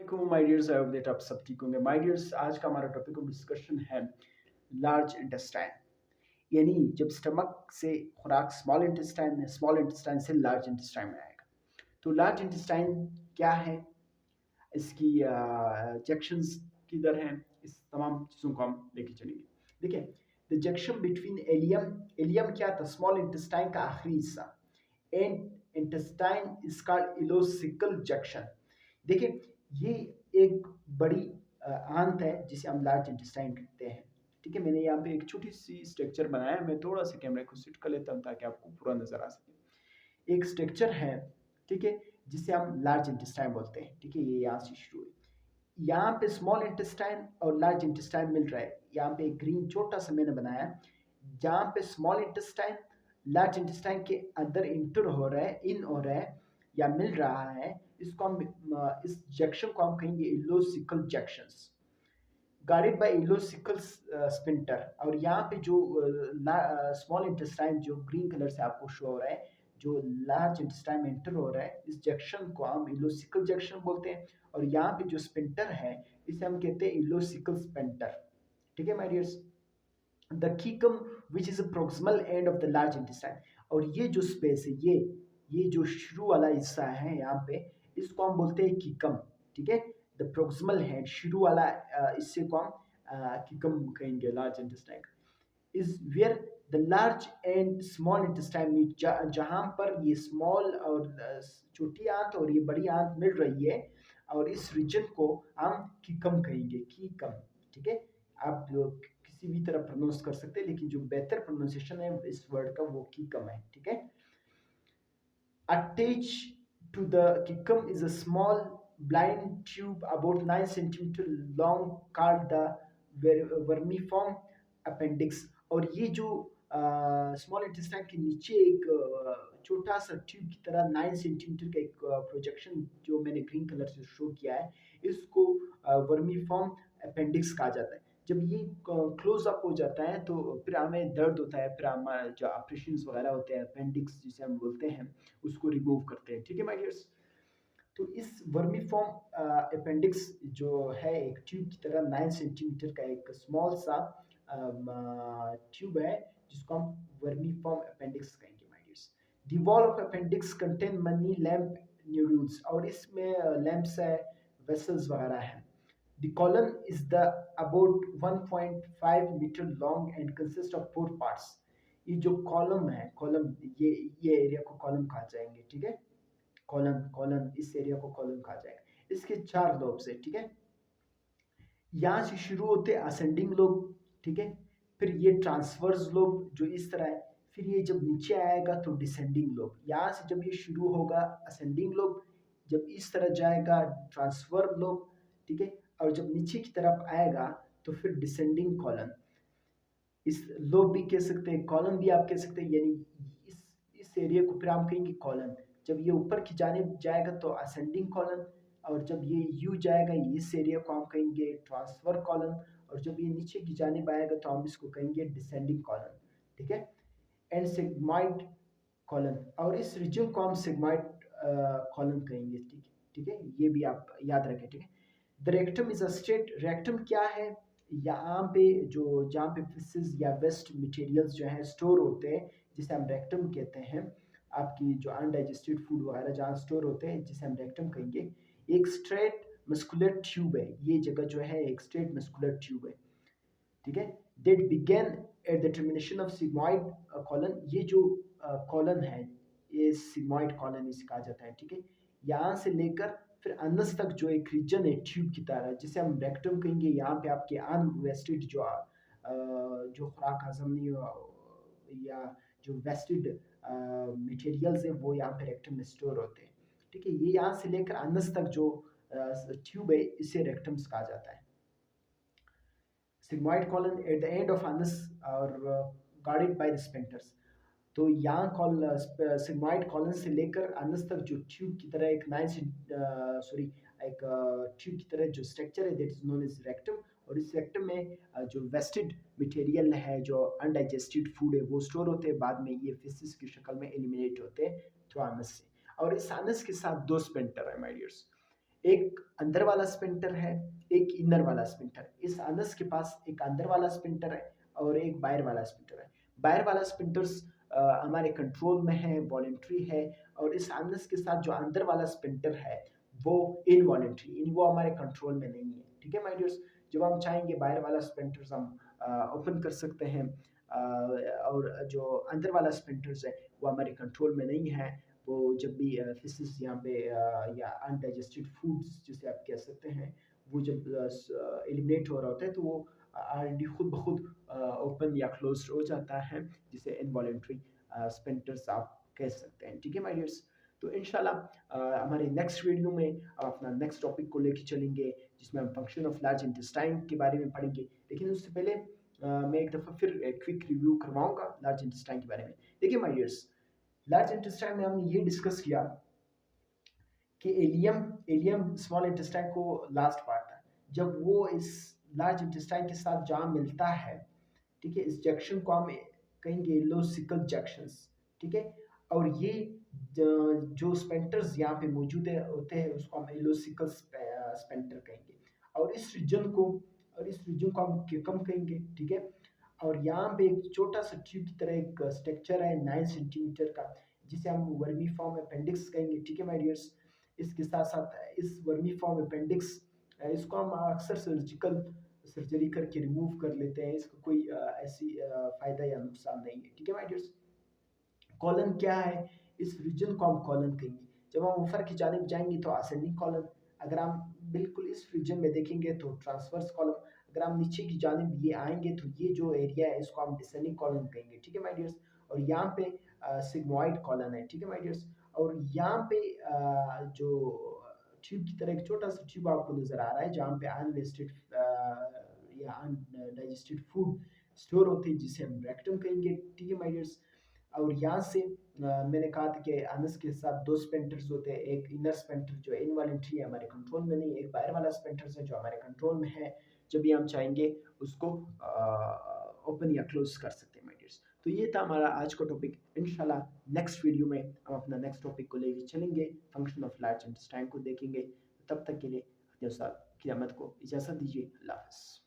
वालेकुम my dears, I hope that आप सब ठीक होंगे। माय डियर्स, आज का हमारा टॉपिक ऑफ डिस्कशन है लार्ज इंटेस्टाइन। यानी जब स्टमक से खुराक स्मॉल इंटेस्टाइन में, स्मॉल इंटेस्टाइन से लार्ज इंटेस्टाइन में आएगा। तो लार्ज इंटेस्टाइन क्या है, इसकी जंक्शंस किधर हैं, इस तमाम चीज़ों को हम लेके चलेंगे। देखिए, the junction between ileum, ileum क्या था, स्मॉल इंटेस्टाइन का आखिरी हिस्सा, and intestine is called ileocecal junction. देखिए, ये एक बड़ी आंत है जिसे हम लार्ज इंटेस्टाइन कहते हैं। ठीक है, मैंने यहाँ पे एक छोटी सी स्ट्रक्चर बनाया है। मैं थोड़ा सा कैमरे को सेट कर लेता हूँ ताकि आपको पूरा नजर आ सके। एक स्ट्रक्चर है, ठीक है, जिसे हम लार्ज इंटेस्टाइन बोलते हैं। ठीक है, ये यहाँ से शुरू है। यहाँ पे स्मॉल इंटेस्टाइन और लार्ज इंटेस्टाइन मिल रहा है। यहाँ पे एक ग्रीन छोटा सा मैंने बनाया है, जहाँ पे स्मॉल इंटेस्टाइन लार्ज इंटेस्टाइन के अंदर इंटर हो रहा है, इन हो रहा है या मिल रहा है। इसको हम इस जंक्शन को हम कहेंगे इलोसिकल जंक्शंस, गाइडेड बाय इलोसिकल स्पिंटर। और यहाँ पे जो स्मॉल इंटेस्टाइन जो ग्रीन कलर से आपको शो हो रहा है, जो लार्ज इंटेस्टाइन में एंटर हो रहा है, इस जंक्शन को हम इलोसिकल जंक्शन बोलते हैं। और यहाँ पे जो स्पिंटर है, इसे हम कहते हैं इलोसिकल स्पिंटर। ठीक है my dears, the caecum which is proximal end of the large intestine. और ये जो स्पेस है, ये जो शुरू वाला हिस्सा है यहाँ पे, इसको हम बोलते हैं कीकम। ठीक है, द प्रोक्सिमल हैंड, शुरू वाला हिस्से को हम कीकम कहेंगे, large intestine. Is where the large and small intestine meet, जहाँ पर ये स्मॉल और छोटी आंत और ये बड़ी आंत मिल रही है, और इस रीजन को हम कीकम कहेंगे, कीकम। ठीक है, आप किसी भी तरह प्रोनाउंस कर सकते हैं, लेकिन जो बेहतर प्रोनाउंसिएशन है इस वर्ड का वो कीकम है। ठीक है, attached to the cecum is a small blind tube about 9 centimeter long called the vermiform appendix। और ये जो स्मॉल इंटेस्टाइन के नीचे एक छोटा सा ट्यूब की तरह 9 सेंटीमीटर का एक प्रोजेक्शन जो मैंने ग्रीन कलर से शो किया है, इसको वर्मीफॉर्म अपेंडिक्स कहा जाता है। जब ये क्लोज अप हो जाता है तो फिर हमें दर्द होता है, फिर हमारे जो ऑपरेशन वगैरह होते हैं, अपेंडिक्स जिसे हम बोलते हैं, उसको रिमूव करते हैं। ठीक है माय डियर्स, तो इस वर्मीफॉर्म अपेंडिक्स जो है, एक ट्यूब की तरह 9 सेंटीमीटर का एक स्मॉल सा ट्यूब है, जिसको हम वर्मीफॉर्म अपेंडिक्स कहेंगे my dears. The wall of appendix contain money lamp nodules, और इसमें लैंप्स है, वेसल्स वगैरह है। The colon is the about 1.5 meter long and consists of 4 parts। ये जो कॉलम है, कॉलम, ये एरिया को कॉलम कहा जाएंगे। ठीक है, कॉलम, कॉलम, इस एरिया को कॉलम कहा जाएगा। इसके 4 लोब्स है। ठीक है, यहाँ से शुरू होते हैं असेंडिंग लोब। ठीक है, फिर ये ट्रांसवर्स लोब जो इस तरह है, फिर ये जब नीचे आएगा तो डिसेंडिंग लोब। यहाँ से जब ये शुरू होगा असेंडिंग लोब, जब इस तरह जाएगा ट्रांसफर लोब। ठीक है, और जब नीचे की तरफ आएगा तो फिर डिसेंडिंग कॉलन। इस लोब भी कह सकते हैं, कॉलन भी आप कह सकते हैं, यानी इस एरिया को फिर हम कहेंगे कॉलन। जब ये ऊपर की जानिब जाएगा तो असेंडिंग कॉलन, और जब ये यू जाएगा इस एरिया को हम कहेंगे ट्रांसफर कॉलन, और जब ये नीचे की जानिब आएगा तो हम इसको कहेंगे डिसेंडिंग कॉलन। ठीक है, एंड सिग्माइड कॉलन, और इस रीजन को हम सिग्माइड कॉलन कहेंगे। ठीक है, ये भी आप याद रखें। ठीक है, the rectum is a straight, rectum क्या है, यहाँ पे जो, जहाँ पे फिसेस या वेस्ट मटेरियल्स जो है स्टोर होते हैं, जिसे हम रेक्टम कहते हैं। आपकी जो अनडाइजेस्टेड फूड वगैरह जहाँ स्टोर होते हैं, जिसे हम रेक्टम कहेंगे। एक स्ट्रेट मस्कुलर ट्यूब है, ये जगह जो है एक स्ट्रेट मस्कुलर ट्यूब है। ठीक है, that begin at the termination of sigmoid colon, ये जो कॉलन है, ये सिग्मॉइड कॉलन इसे कहा जाता है। ठीक है, यहाँ से लेकर फिर अनस तक जो एक रीजन है ट्यूब की तरह, जिसे हम रेक्टम कहेंगे। यहाँ पे आपके अनवेस्टेड जो खुराक हजम नहीं या जो वेस्टेड मटेरियल्स है, वो यहाँ पे रेक्टम में स्टोर होते हैं। ठीक है, ये यहाँ से लेकर अनस तक जो ट्यूब है, इसे रेक्टम्स कहा जाता है। sigmoid colon at the end of anus और guarded by the sphincters। तो यहाँ सिग्मॉइड कॉलन से लेकर अनस तक जो ट्यूब की तरह एक एक ट्यूब की तरह जो स्ट्रक्चर है, that is known as rectum. और इस रेक्टम में जो वेस्टेड मटेरियल है, जो अनडाइजेस्टेड फूड है, वो स्टोर होते हैं, बाद में ये फिसिस की शक्ल में एलिमिनेट होते हैं थ्रू अनस से। और इस अनस के साथ 2 स्पिंटर है माय डियर्स। एक अंदर वाला स्पिंटर है, एक इनर वाला स्पिंटर। इस अनस के पास एक अंदर वाला स्पिंटर है और एक बाहर वाला स्पिंटर है। बाहर वाला स्पिंटर्स हमारे कंट्रोल में है, वॉलेंट्री है, और इस अनस के साथ जो अंदर वाला स्पिंटर है वो इनवॉलेंट्री, वो हमारे कंट्रोल में नहीं है। ठीक है माय डियर्स, जब हम चाहेंगे बाहर वाला स्पिंटर्स हम ओपन कर सकते हैं, और जो अंदर वाला स्पिंटर्स है वो हमारे कंट्रोल में नहीं है। वो जब भी फिशेस यहाँ पे या अनडाइजेस्टेड फूड्स जिसे आप कह सकते हैं, वो जब एलिमिनेट हो रहा होता है तो वो ऑलरेडी खुद ब खुद ओपन या क्लोज हो जाता है, जिसे इनवॉलेंट्री स्पिंटर्स आप कह सकते हैं। ठीक है माय डियर्स, तो इंशाल्लाह हमारे नेक्स्ट वीडियो में हम अपना नेक्स्ट टॉपिक को लेके चलेंगे, जिसमें हम फंक्शन ऑफ लार्ज इंटेस्टाइन के बारे में पढ़ेंगे। लेकिन उससे पहले मैं एक दफ़ा फिर क्विक रिव्यू करवाऊंगा लार्ज इंटेस्टाइन के बारे में। देखिए माय डियर्स, लार्ज इंटेस्टाइन में हमने ये डिस्कस किया कि एलियम एलियम स्मॉल इंटेस्टाइन को लास्ट पार्ट था, जब वो इस लार्ज इंटेस्टाइन के साथ जहाँ मिलता है, ठीक है, इस जंक्शन को हम कहेंगे इलोसिकल जंक्शंस। ठीक है, और ये जो स्पेंटर्स यहाँ पे मौजूद है होते हैं उसको हम इलोसिकल स्पेंटर कहेंगे, और इस रीजन को हम केकम कहेंगे। ठीक है, और यहाँ पे एक छोटा सा ट्यूब की तरह एक स्ट्रक्चर है 9 सेंटीमीटर का, जिसे हम वर्मी फॉर्म अपेंडिक्स कहेंगे। ठीक है माय डियर्स, इसके साथ साथ इस वर्मी फॉर्म अपेंडिक्स इसको हम अक्सर सर्जिकल सर्जरी करके रिमूव कर लेते हैं, इसका कोई ऐसी फायदा या नुकसान नहीं है। ठीक है माय डियर्स, कॉलन क्या है, इस रीजन को हम कॉलन कहेंगे। जब हम ऊपर की जानिब जाएंगे तो असेंडिंग कॉलन, अगर हम बिल्कुल इस रीजन में देखेंगे तो ट्रांसवर्स कॉलम, अगर हम नीचे की जानिब ये आएंगे तो ये जो एरिया है इसको हम डिसेंडिंग कॉलन कहेंगे। ठीक है माय डियर्स, और यहाँ पे सिग्मोइड कॉलन है। ठीक है माय डियर्स, और यहाँ पे जो ट्यूब की तरह एक छोटा सा ट्यूब आपको नजर आ रहा है जहाँ पे अनलिस्टेड या अनडाइजेस्टेड फूड स्टोर होते हैं, जिसे हम रेक्टम कहेंगे। ठीक है माय डियर्स, और यहाँ से मैंने कहा था कि अनस के साथ दो स्पेंटर्स होते हैं, एक इनर स्पेंटर जो इनवॉलेंट्री है हमारे कंट्रोल में नहीं, एक बाहर वाला स्पेंटर है जो हमारे कंट्रोल में है, जब भी हम चाहेंगे उसको ओपन या क्लोज कर सकते हैं माय डियर्स। तो ये था हमारा आज का टॉपिक। इंशाल्लाह नेक्स्ट वीडियो में हम अपना नेक्स्ट टॉपिक को लेके चलेंगे, फंक्शन ऑफ लार्ज इंटेस्टाइन को देखेंगे। तब तक के लिए अपने उस्ताद क़यामत को इजाज़त दीजिए। अल्लाह हाफ़िज़।